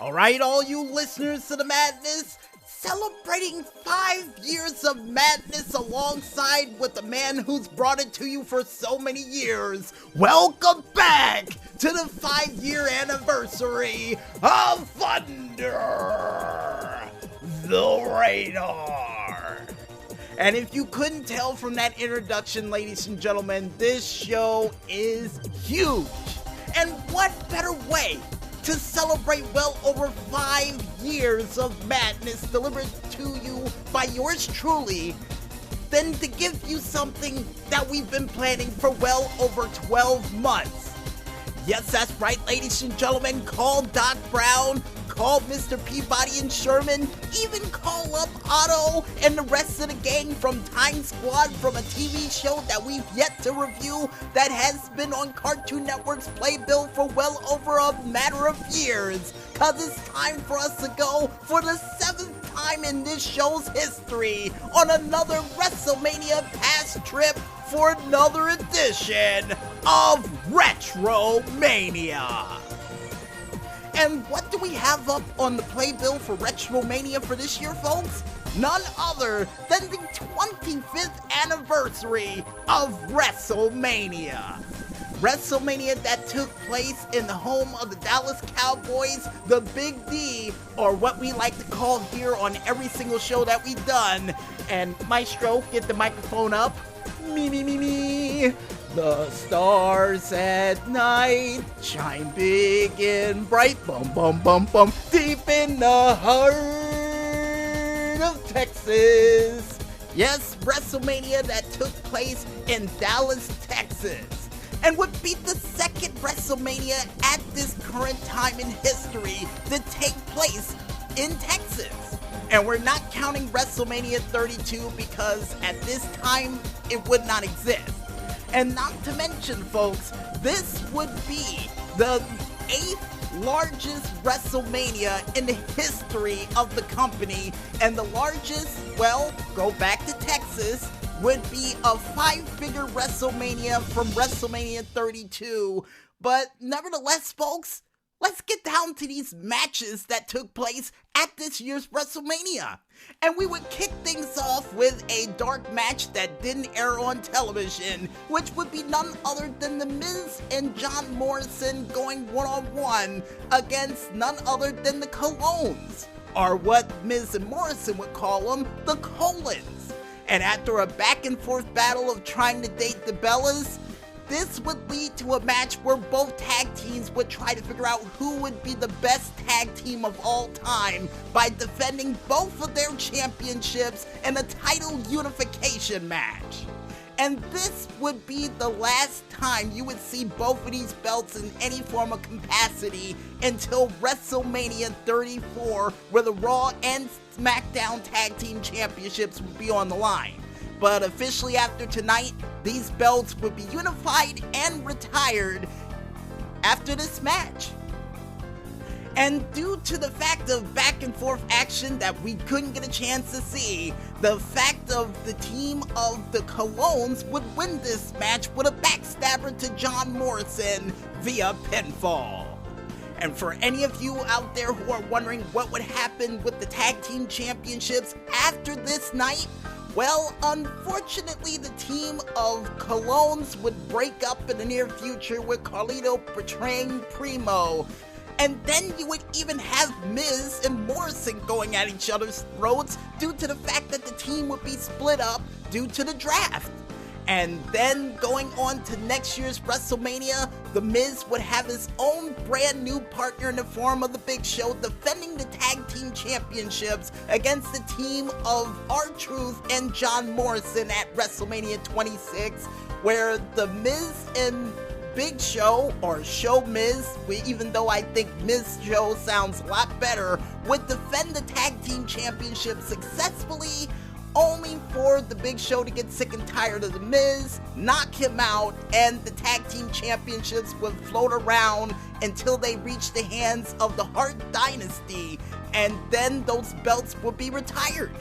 Alright, all you listeners to the madness, celebrating 5 years of madness alongside with the man who's brought it to you for so many years. Welcome back to the 5-year anniversary of Thunder, the Radar. And if you couldn't tell from that introduction, ladies and gentlemen, this show is huge. And what better way to celebrate well over 5 years of madness delivered to you by yours truly than to give you something that we've been planning for well over 12 months. Yes, that's right, ladies and gentlemen, call Doc Brown, call Mr. Peabody and Sherman, even call up Otto and the rest of the gang from Time Squad from a TV show that we've yet to review that has been on Cartoon Network's playbill for well over a matter of years. Cause it's time for us to go for the 7th time in this show's history on another Wrestlemania past trip for another edition of Retromania. And what do we have up on the playbill for Retromania for this year, folks? None other than the 25th anniversary of Wrestlemania. Wrestlemania that took place in the home of the Dallas Cowboys, the Big D, or what we like to call here on every single show that we've done. And Maestro, get the microphone up. Me. The stars at night shine big and bright, bum, deep in the heart of Texas. Yes, Wrestlemania that took place in Dallas, Texas, and would be the second Wrestlemania at this current time in history to take place in Texas. And we're not counting Wrestlemania 32 because at this time it would not exist. And not to mention, folks, this would be the 8th largest Wrestlemania in the history of the company. And the largest, well, go back to Texas, would be a 5-figure Wrestlemania from Wrestlemania 32. But nevertheless, folks, let's get down to these matches that took place at this year's Wrestlemania. And we would kick things off with a dark match that didn't air on television, which would be none other than The Miz and John Morrison going one-on-one against none other than the Colognes, or what Miz and Morrison would call them, the Colons. And after a back-and-forth battle of trying to date the Bellas, this would lead to a match where both tag teams would try to figure out who would be the best tag team of all time by defending both of their championships in a title unification match. And this would be the last time you would see both of these belts in any form of capacity until WrestleMania 34, where the Raw and SmackDown Tag Team Championships would be on the line. But officially after tonight, these belts would be unified and retired after this match. And due to the fact of back and forth action that we couldn't get a chance to see, the fact of the team of the Colognes would win this match with a backstabber to John Morrison via pinfall. And for any of you out there who are wondering what would happen with the tag team championships after this night, well, unfortunately, the team of Colognes would break up in the near future with Carlito portraying Primo. And then you would even have Miz and Morrison going at each other's throats due to the fact that the team would be split up due to the draft. And then going on to next year's WrestleMania, The Miz would have his own brand new partner in the form of The Big Show defending the tag team championships against the team of R-Truth and John Morrison at WrestleMania 26, where The Miz and Big Show, or Show Miz, even though I think Miz Show sounds a lot better, would defend the tag team championship successfully, only for the Big Show to get sick and tired of The Miz, knock him out, and the tag team championships would float around until they reach the hands of the Hart Dynasty, and then those belts would be retired.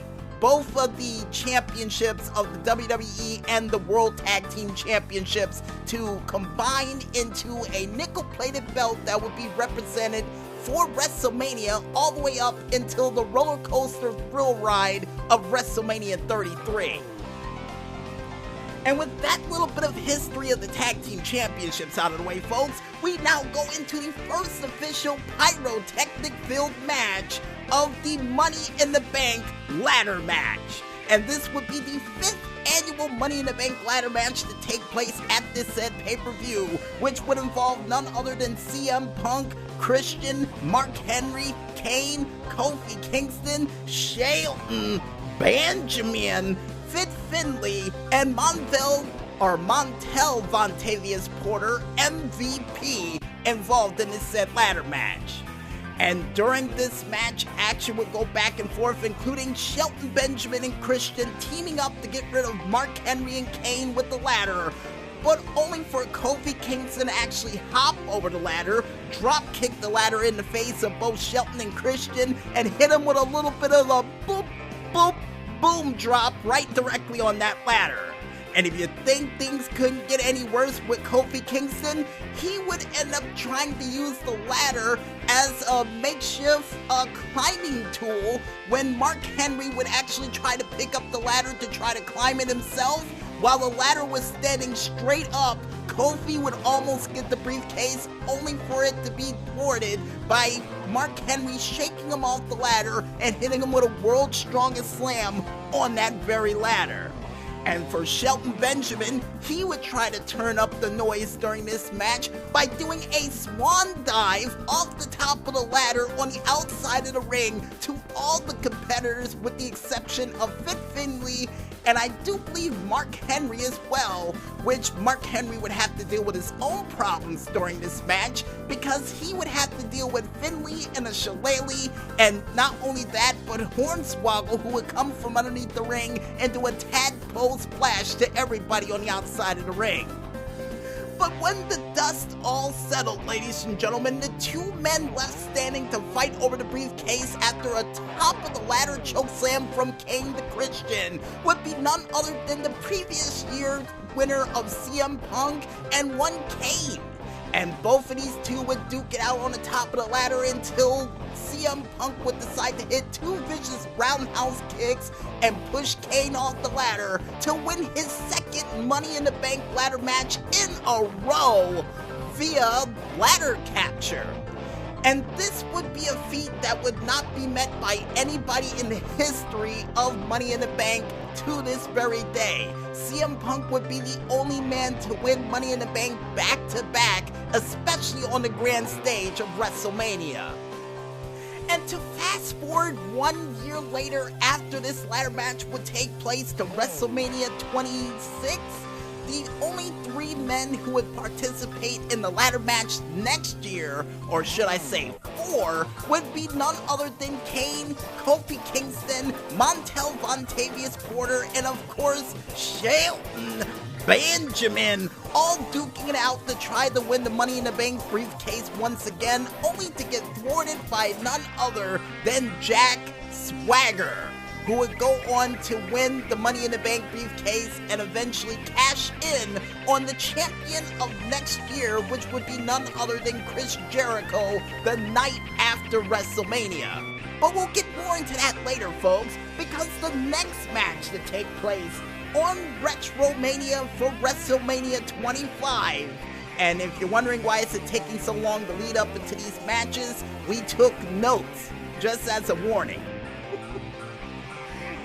Both of the championships of the WWE and the World Tag Team Championships to combine into a nickel-plated belt that would be represented for WrestleMania all the way up until the roller coaster thrill ride of WrestleMania 33. And with that little bit of history of the Tag Team Championships out of the way, folks, we now go into the first official pyrotechnic-filled match of the Money in the Bank ladder match. And this would be the 5th annual Money in the Bank ladder match to take place at this said pay-per-view, which would involve none other than CM Punk, Christian, Mark Henry, Kane, Kofi Kingston, Shelton, Benjamin, Fit Finlay, and Montel Vontavious Porter, MVP, involved in this said ladder match. And during this match, action would go back and forth, including Shelton Benjamin and Christian teaming up to get rid of Mark Henry and Kane with the ladder, but only for Kofi Kingston to actually hop over the ladder, drop kick the ladder in the face of both Shelton and Christian, and hit him with a little bit of a boop, boop, boom drop right directly on that ladder. And if you think things couldn't get any worse with Kofi Kingston, he would end up trying to use the ladder as a makeshift climbing tool when Mark Henry would actually try to pick up the ladder to try to climb it himself. While the ladder was standing straight up, Kofi would almost get the briefcase, only for it to be thwarted by Mark Henry shaking him off the ladder and hitting him with a World's Strongest Slam on that very ladder. And for Shelton Benjamin, he would try to turn up the noise during this match by doing a swan dive off the top of the ladder on the outside of the ring to all the competitors with the exception of Fit Finlay and I do believe Mark Henry as well, which Mark Henry would have to deal with his own problems during this match because he would have to deal with Finlay and a Shillelagh, and not only that, but Hornswoggle, who would come from underneath the ring and do a tadpole splash to everybody on the outside of the ring. But when the dust all settled, ladies and gentlemen, the two men left standing to fight over the briefcase after a top-of-the-ladder chokeslam from Kane to Christian would be none other than the previous year's winner of CM Punk and one Kane. And both of these two would duke it out on the top of the ladder until CM Punk would decide to hit two vicious roundhouse kicks and push Kane off the ladder to win his second Money in the Bank ladder match in a row via ladder capture. And this would be a feat that would not be met by anybody in the history of Money in the Bank to this very day. CM Punk would be the only man to win Money in the Bank back-to-back, especially on the grand stage of WrestleMania. And to fast forward 1 year later after this ladder match would take place to WrestleMania 26, the only three men who would participate in the ladder match next year, or should I say four, would be none other than Kane, Kofi Kingston, Montel Vontavious Porter, and of course, Shelton Benjamin, all duking it out to try to win the Money in the Bank briefcase once again, only to get thwarted by none other than Jack Swagger, who would go on to win the Money in the Bank briefcase and eventually cash in on the champion of next year, which would be none other than Chris Jericho the night after WrestleMania. But we'll get more into that later, folks, because the next match to take place on Retromania for WrestleMania 25. And if you're wondering why is it taking so long to lead up into these matches, we took notes, just as a warning.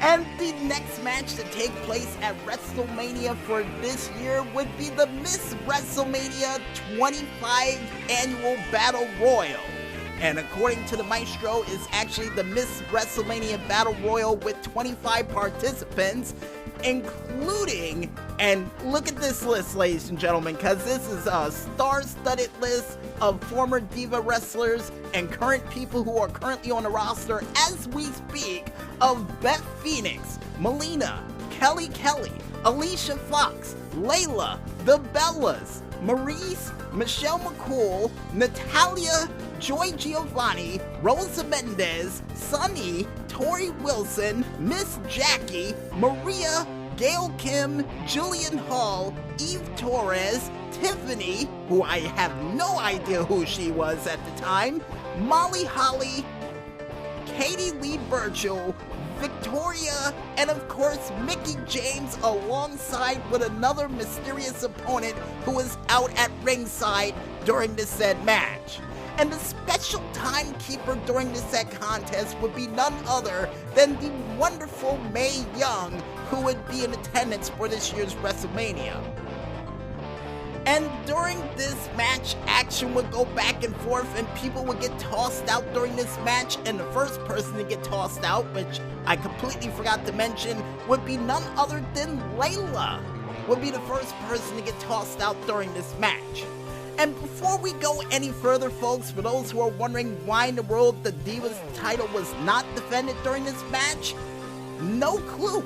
And the next match to take place at WrestleMania for this year would be the Miss WrestleMania 25 Annual Battle Royal. And according to the Maestro, it's actually the Miss WrestleMania Battle Royal with 25 participants, including, and look at this list, ladies and gentlemen, because this is a star-studded list of former Diva wrestlers and current people who are currently on the roster as we speak, of Beth Phoenix, Melina, Kelly Kelly, Alicia Fox, Layla, The Bellas, Maurice, Michelle McCool, Natalia, Joy Giovanni, Rosa Mendez, Sunny, Tori Wilson, Miss Jackie, Maria, Gail Kim, Julian Hall, Eve Torres, Tiffany, who I have no idea who she was at the time, Molly Holly, Katie Lee Burchill, Victoria, and of course Mickie James, alongside with another mysterious opponent who was out at ringside during this said match. And the special timekeeper during this said contest would be none other than the wonderful Mae Young, who would be in attendance for this year's WrestleMania. And during this match, action would go back and forth and people would get tossed out during this match, and the first person to get tossed out, which I completely forgot to mention, would be none other than Layla, would be the first person to get tossed out during this match. And before we go any further, folks, for those who are wondering why in the world the Divas title was not defended during this match, no clue.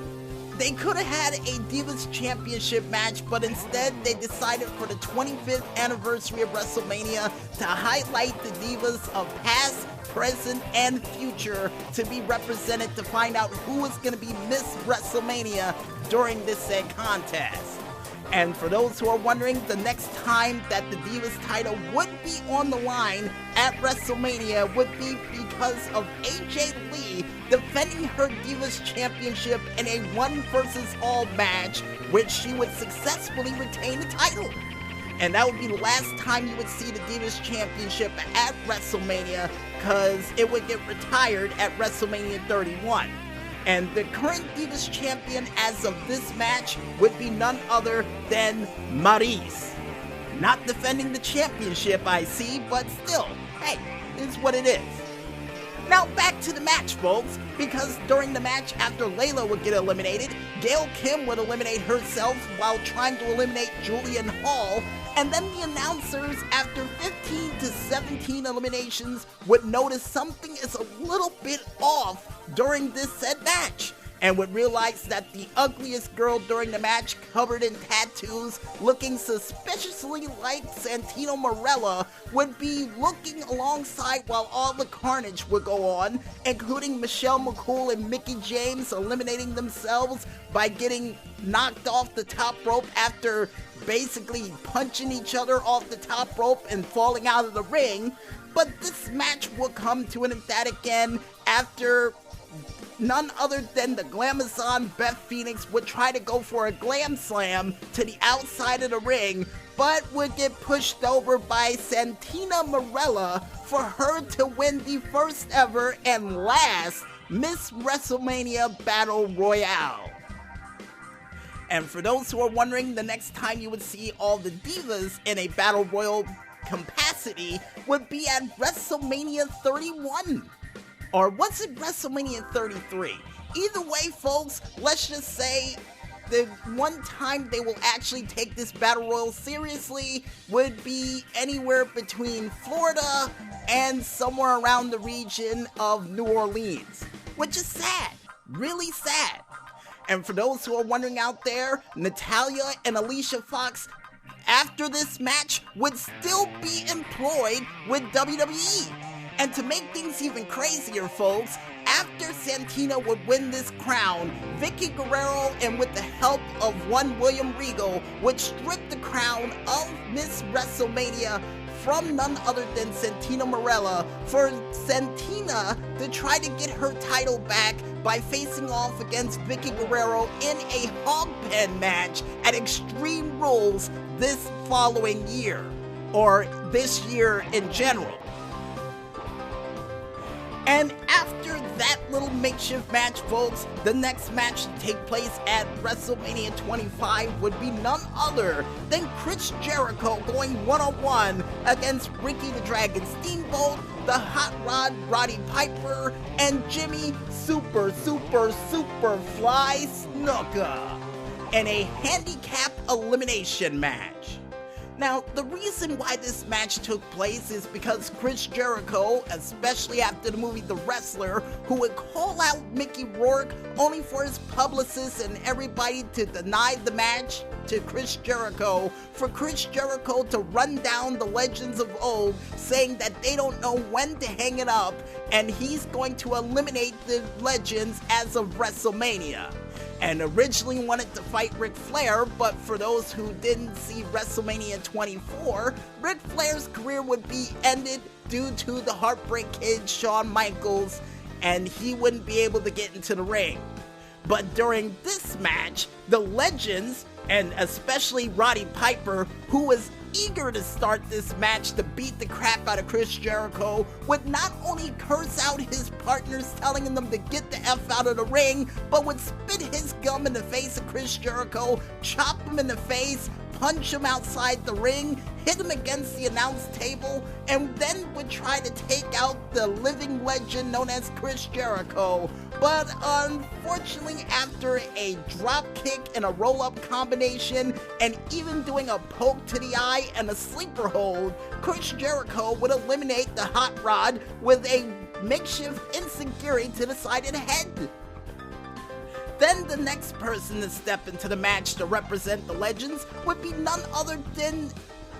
They could have had a Divas Championship match, but instead they decided for the 25th anniversary of WrestleMania to highlight the Divas of past, present, and future to be represented to find out who was going to be Miss WrestleMania during this said contest. And for those who are wondering, the next time that the Divas title would be on the line at WrestleMania would be because of AJ Lee defending her Divas Championship in a 1 versus all match, which she would successfully retain the title. And that would be the last time you would see the Divas Championship at WrestleMania, because it would get retired at WrestleMania 31. And the current Divas Champion as of this match would be none other than Maryse. Not defending the championship, I see, but still, hey, it's what it is. Now back to the match, folks, because during the match after Layla would get eliminated, Gail Kim would eliminate herself while trying to eliminate Julian Hall, and then the announcers, after 15 to 17 eliminations, would notice something is a little bit off during this said match, and would realize that the ugliest girl during the match, covered in tattoos, looking suspiciously like Santino Marella, would be looking alongside while all the carnage would go on, including Michelle McCool and Mickie James eliminating themselves by getting knocked off the top rope after basically punching each other off the top rope and falling out of the ring. But this match will come to an emphatic end after none other than the Glamazon Beth Phoenix would try to go for a glam slam to the outside of the ring, but would get pushed over by Santina Marella for her to win the first ever and last Miss WrestleMania Battle Royale. And for those who are wondering, the next time you would see all the Divas in a Battle Royal capacity would be at WrestleMania 31. Or was it WrestleMania 33? Either way, folks, let's just say the one time they will actually take this Battle Royal seriously would be anywhere between Florida and somewhere around the region of New Orleans, which is sad, really sad. And for those who are wondering out there, Natalya and Alicia Fox, after this match, would still be employed with WWE. And to make things even crazier, folks, after Santina would win this crown, Vicky Guerrero, and with the help of one William Regal, would strip the crown of Miss WrestleMania from none other than Santina Marella, for Santina to try to get her title back by facing off against Vicky Guerrero in a hog pen match at Extreme Rules this following year, or this year in general. And after that little makeshift match, folks, the next match to take place at WrestleMania 25 would be none other than Chris Jericho going one-on-one against Ricky the Dragon Steamboat, the Hot Rod Roddy Piper, and Jimmy Super Fly Snuka in a handicap elimination match. Now, the reason why this match took place is because Chris Jericho, especially after the movie The Wrestler, who would call out Mickey Rourke only for his publicists and everybody to deny the match to Chris Jericho for Chris Jericho to run down the legends of old, saying that they don't know when to hang it up, and he's going to eliminate the legends as of WrestleMania. And originally wanted to fight Ric Flair, but for those who didn't see WrestleMania 24, Ric Flair's career would be ended due to the Heartbreak Kid, Shawn Michaels, and he wouldn't be able to get into the ring. But during this match, the legends, and especially Roddy Piper, who was eager to start this match to beat the crap out of Chris Jericho, would not only curse out his partners telling them to get the F out of the ring, but would spit his gum in the face of Chris Jericho, chop him in the face, punch him outside the ring, hit him against the announce table, and then would try to take out the living legend known as Chris Jericho. But unfortunately, after a drop kick and a roll-up combination, and even doing a poke to the eye and a sleeper hold, Chris Jericho would eliminate the Hot Rod with a makeshift enziguri to the side of the head. Then the next person to step into the match to represent the legends would be none other than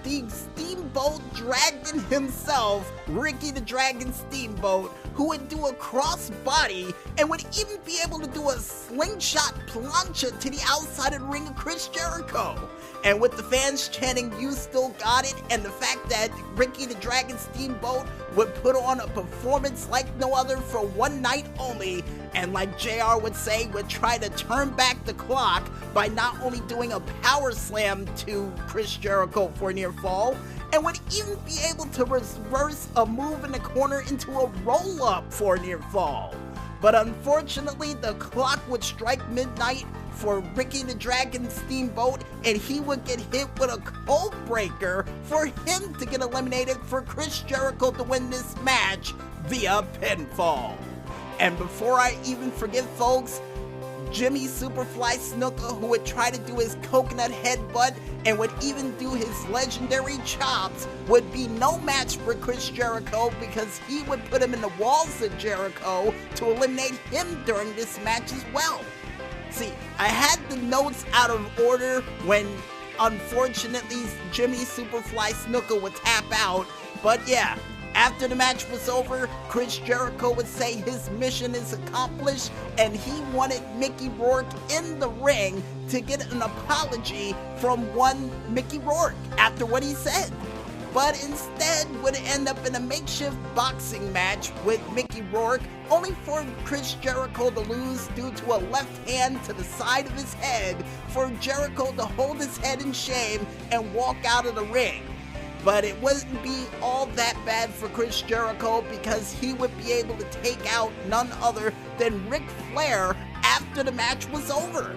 the Steamboat Dragon himself, Ricky the Dragon Steamboat, who would do a crossbody and would even be able to do a slingshot plancha to the outside of the ring of Chris Jericho. And with the fans chanting, "You still got it," and the fact that Ricky the Dragon Steamboat would put on a performance like no other for one night only, and like JR would say, would try to turn back the clock by not only doing a power slam to Chris Jericho for a near fall, and would even be able to reverse a move in the corner into a roll-up for a near fall. But unfortunately, the clock would strike midnight for Ricky the Dragon Steamboat, and he would get hit with a code breaker for him to get eliminated, for Chris Jericho to win this match via pinfall. And before I even forget, folks, Jimmy Superfly Snuka, who would try to do his coconut headbutt and would even do his legendary chops, would be no match for Chris Jericho, because he would put him in the walls of Jericho to eliminate him during this match as well. See, I had the notes out of order when, unfortunately, Jimmy Superfly Snuka would tap out, but yeah. After the match was over, Chris Jericho would say his mission is accomplished, and he wanted Mickey Rourke in the ring to get an apology from one Mickey Rourke after what he said. But instead would end up in a makeshift boxing match with Mickey Rourke, only for Chris Jericho to lose due to a left hand to the side of his head, for Jericho to hold his head in shame and walk out of the ring. But it wouldn't be all that bad for Chris Jericho, because he would be able to take out none other than Ric Flair after the match was over.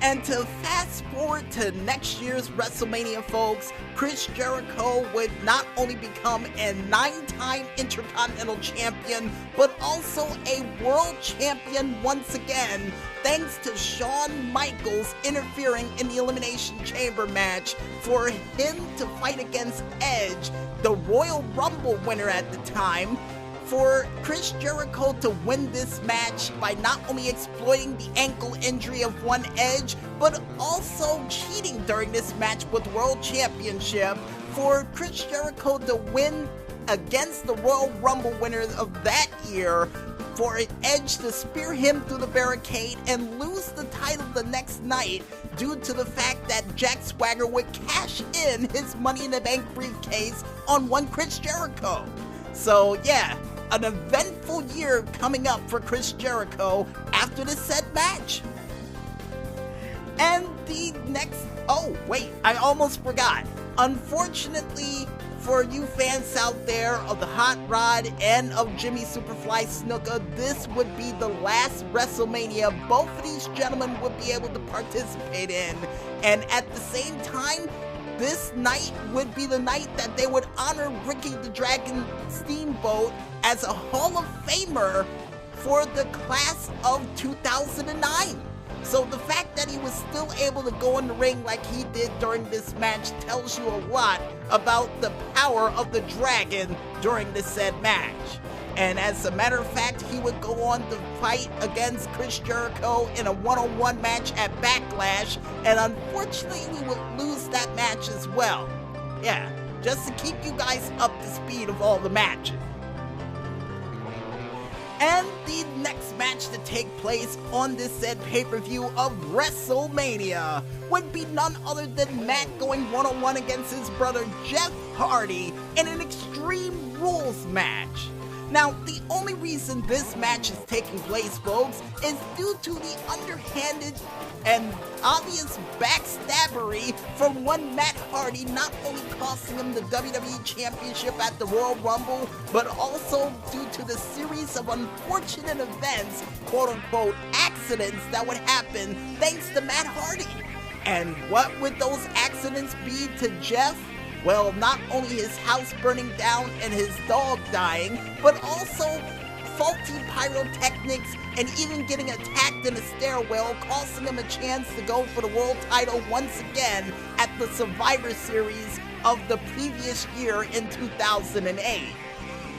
And to fast forward to next year's WrestleMania, folks, Chris Jericho would not only become a 9-time Intercontinental Champion, but also a World Champion once again, thanks to Shawn Michaels interfering in the Elimination Chamber match for him to fight against Edge, the Royal Rumble winner at the time, for Chris Jericho to win this match by not only exploiting the ankle injury of one Edge, but also cheating during this match with World Championship, for Chris Jericho to win against the Royal Rumble winner of that year, for Edge to spear him through the barricade and lose the title the next night due to the fact that Jack Swagger would cash in his Money in the Bank briefcase on one Chris Jericho. So yeah, an eventful year coming up for Chris Jericho after this said match. And the next, oh wait, I almost forgot. Unfortunately for you fans out there of the Hot Rod and of Jimmy Superfly Snuka, this would be the last WrestleMania both of these gentlemen would be able to participate in. And at the same time, this night would be the night that they would honor Ricky the Dragon Steamboat as a Hall of Famer for the class of 2009. So the fact that he was still able to go in the ring like he did during this match tells you a lot about the power of the Dragon during this said match. And as a matter of fact, he would go on to fight against Chris Jericho in a one-on-one match at Backlash, and unfortunately we would lose that match as well. Yeah, just to keep you guys up to speed of all the matches. And the next match to take place on this said pay-per-view of Wrestlemania would be none other than Matt going one-on-one against his brother Jeff Hardy in an Extreme Rules match. Now, the only reason this match is taking place, folks, is due to the underhanded and obvious backstabbery from one Matt Hardy, not only costing him the WWE Championship at the Royal Rumble, but also due to the series of unfortunate events, quote-unquote accidents, that would happen thanks to Matt Hardy. And what would those accidents be to Jeff? Well, not only his house burning down and his dog dying, but also faulty pyrotechnics and even getting attacked in a stairwell, costing him a chance to go for the world title once again at the Survivor Series of the previous year in 2008.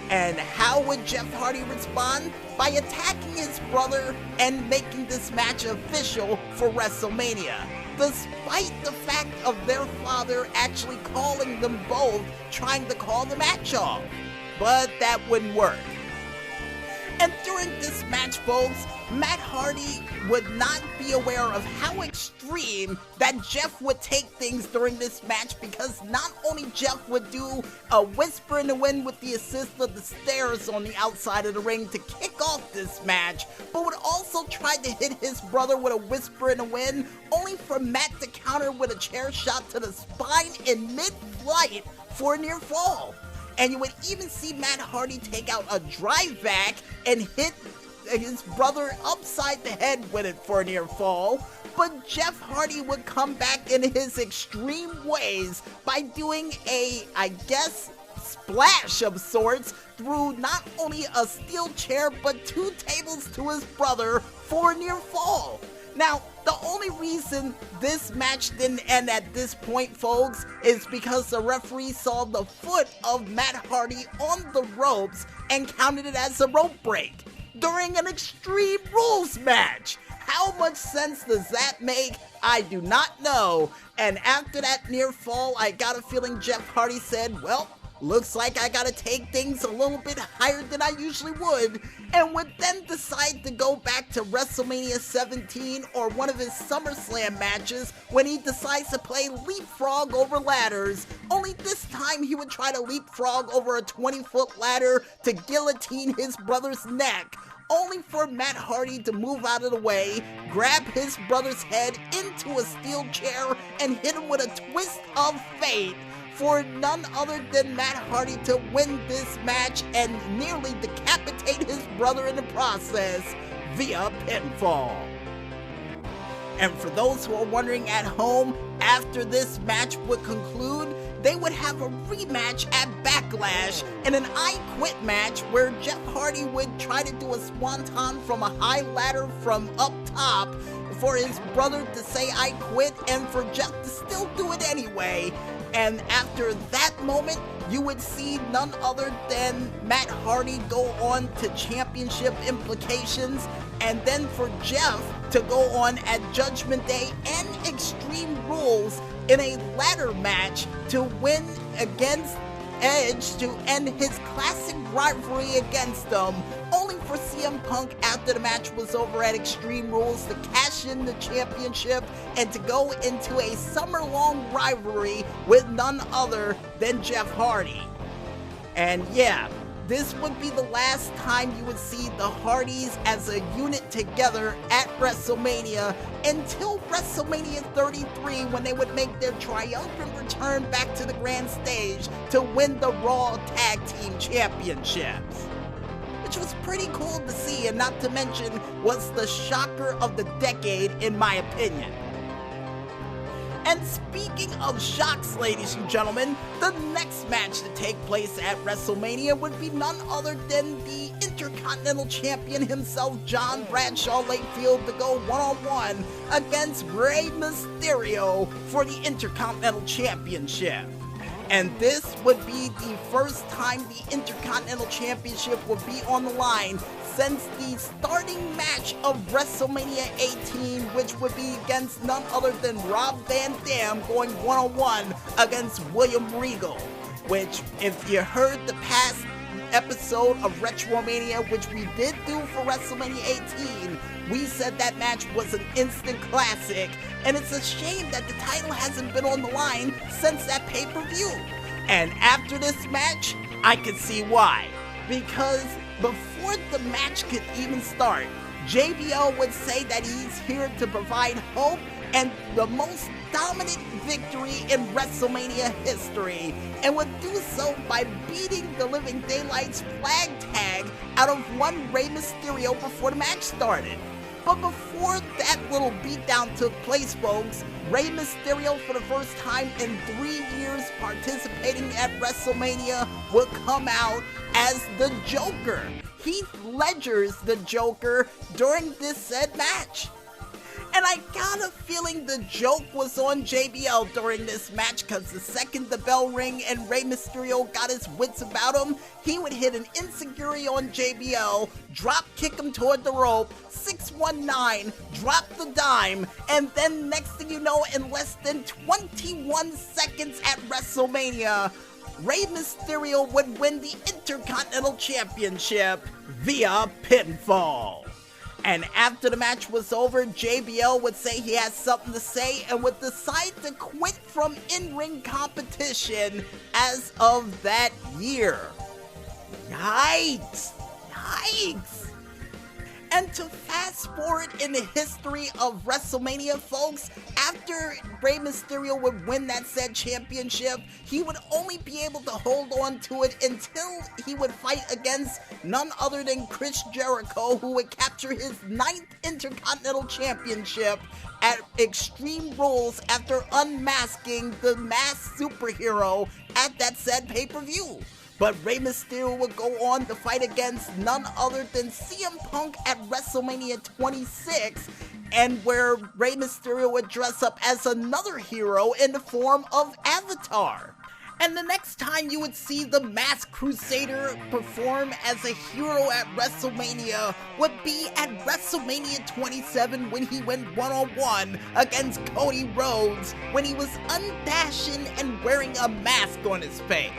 And how would Jeff Hardy respond? By attacking his brother and making this match official for WrestleMania, despite the fact of their father actually calling them both, trying to call the match off. But that wouldn't work. And during this match, folks, Matt Hardy would not be aware of how extreme that Jeff would take things during this match, because not only Jeff would do a whisper in the wind with the assist of the stairs on the outside of the ring to kick off this match, but would also try to hit his brother with a whisper in the wind, only for Matt to counter with a chair shot to the spine in mid-flight for a near fall. And you would even see Matt Hardy take out a drive back and hit his brother upside the head with it for a near fall. But Jeff Hardy would come back in his extreme ways by doing a, I guess, splash of sorts through not only a steel chair but 2 tables to his brother for a near fall. Now, the only reason this match didn't end at this point, folks, is because the referee saw the foot of Matt Hardy on the ropes and counted it as a rope break during an Extreme Rules match. How much sense does that make? I do not know. And after that near fall, I got a feeling Jeff Hardy said, well, looks like I gotta take things a little bit higher than I usually would, and would then decide to go back to WrestleMania 17 or one of his SummerSlam matches when he decides to play leapfrog over ladders, only this time he would try to leapfrog over a 20-foot ladder to guillotine his brother's neck, only for Matt Hardy to move out of the way, grab his brother's head into a steel chair, and hit him with a twist of fate, for none other than Matt Hardy to win this match and nearly decapitate his brother in the process via pinfall. And for those who are wondering at home, after this match would conclude, they would have a rematch at Backlash in an I Quit match where Jeff Hardy would try to do a swanton from a high ladder from up top for his brother to say I quit and for Jeff to still do it anyway. And after that moment, you would see none other than Matt Hardy go on to championship implications, and then for Jeff to go on at Judgment Day and Extreme Rules in a ladder match to win against Edge to end his classic rivalry against them, only for CM Punk after the match was over at Extreme Rules to cash in the championship and to go into a summer-long rivalry with none other than Jeff Hardy. And yeah, this would be the last time you would see the Hardys as a unit together at WrestleMania until WrestleMania 33, when they would make their triumphant return back to the grand stage to win the Raw Tag Team Championships. Which was pretty cool to see, and not to mention was the shocker of the decade in my opinion. And speaking of shocks, ladies and gentlemen, the next match to take place at WrestleMania would be none other than the Intercontinental Champion himself, John Bradshaw Layfield, to go one-on-one against Rey Mysterio for the Intercontinental Championship. And this would be the first time the Intercontinental Championship would be on the line since the starting match of WrestleMania 18, which would be against none other than Rob Van Dam going one-on-one against William Regal. Which, if you heard the past episode of Retromania, which we did do for WrestleMania 18, we said that match was an instant classic, and it's a shame that the title hasn't been on the line since that pay-per-view. And after this match, I can see why. Because before the match could even start, JBL would say that he's here to provide hope and the most dominant victory in WrestleMania history, and would do so by beating the Living Daylights flag tag out of one Rey Mysterio before the match started. But before that little beatdown took place, folks, Rey Mysterio, for the first time in 3 years participating at WrestleMania, would come out as the Joker. Heath Ledger's the Joker during this said match. And I got a feeling the joke was on JBL during this match, because the second the bell rang and Rey Mysterio got his wits about him, he would hit an enziguri on JBL, drop kick him toward the rope, 619, drop the dime, and then next thing you know, in less than 21 seconds at WrestleMania, Rey Mysterio would win the Intercontinental Championship via pinfall. And after the match was over, JBL would say he has something to say and would decide to quit from in-ring competition as of that year. Yikes! Yikes! And to fast forward in the history of WrestleMania, folks, after Rey Mysterio would win that said championship, he would only be able to hold on to it until he would fight against none other than Chris Jericho, who would capture his 9th Intercontinental Championship at Extreme Rules after unmasking the masked superhero at that said pay-per-view. But Rey Mysterio would go on to fight against none other than CM Punk at WrestleMania 26, and where Rey Mysterio would dress up as another hero in the form of Avatar. And the next time you would see the Masked Crusader perform as a hero at WrestleMania would be at WrestleMania 27, when he went one-on-one against Cody Rhodes, when he was undashing and wearing a mask on his face.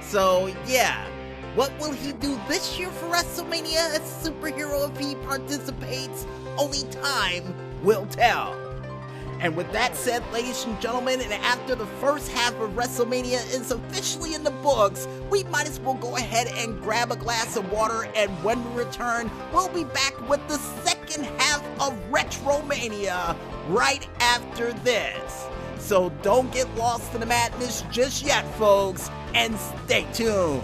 So yeah, what will he do this year for WrestleMania as a superhero if he participates? Only time will tell. And with that said, ladies and gentlemen, and after the first half of WrestleMania is officially in the books, we might as well go ahead and grab a glass of water, and when we return, we'll be back with the second half of Retromania right after this. So don't get lost in the madness just yet, folks, and stay tuned.